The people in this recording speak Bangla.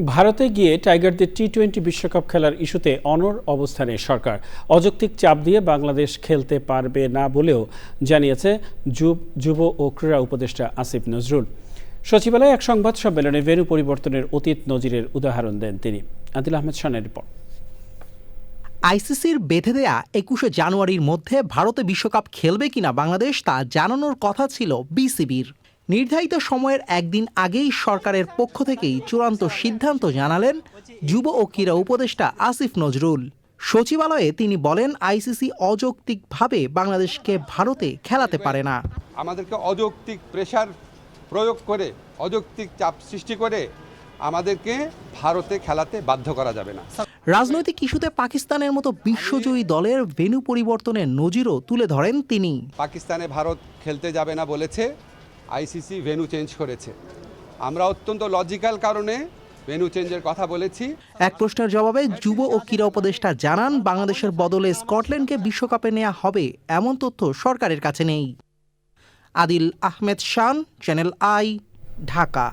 ভারতে গিয়ে টাইগারদের টি-20 বিশ্বকাপ খেলার ইস্যুতে অনড় অবস্থানে সরকার। অযৌক্তিক চাপ দিয়ে বাংলাদেশ খেলতে পারবে না বলেও জানিয়েছে যুব ও ক্রীড়া উপদেষ্টা আসিফ নজরুল। সচিবালয়ে এক সংবাদ সম্মেলনে ভেন্যু পরিবর্তনের অতীত নজিরের উদাহরণ দেন তিনি। আদিল আহমেদ শানের রিপোর্ট। আইসিসির বেঁধে দেয়া 21শে জানুয়ারির মধ্যে ভারতে বিশ্বকাপ খেলবে কিনা বাংলাদেশ তা জানানোর কথা ছিল বিসিবির। নির্ধারিত সময়ের একদিন আগেই সরকারের পক্ষ থেকেই চূড়ান্ত সিদ্ধান্ত জানালেন যুব ও ক্রীড়া উপদেষ্টা আসিফ নজরুল। সচিবালয়ে তিনি বলেন, আইসিসি অযৌক্তিকভাবে বাংলাদেশকে ভারতে খেলাতে পারে না। আমাদেরকে অযৌক্তিক প্রেসার প্রয়োগ করে, অযৌক্তিক চাপ সৃষ্টি করে আমাদেরকে ভারতে খেলাতে বাধ্য করা যাবে না। রাজনৈতিক ইস্যুতে পাকিস্তানের মতো বিশ্বজয়ী দলের ভেন্যু পরিবর্তনের নজিরও তুলে ধরেন তিনি। পাকিস্তানে ভারত খেলতে যাবে না বলেছে, আইসিসি ভেন্যু চেঞ্জ করেছে। আমরা অত্যন্ত লজিক্যাল কারণে ভেন্যু চেঞ্জের কথা বলেছি। এক প্রশ্নের জবাবে যুব ও ক্রীড়া উপদেষ্টা জানান, বাংলাদেশের বদলে স্কটল্যান্ডকে বিশ্বকাপে নেওয়া হবে এমন তথ্য সরকারের কাছে নেই। আদিল আহমেদ শান, চ্যানেল আই, ঢাকা।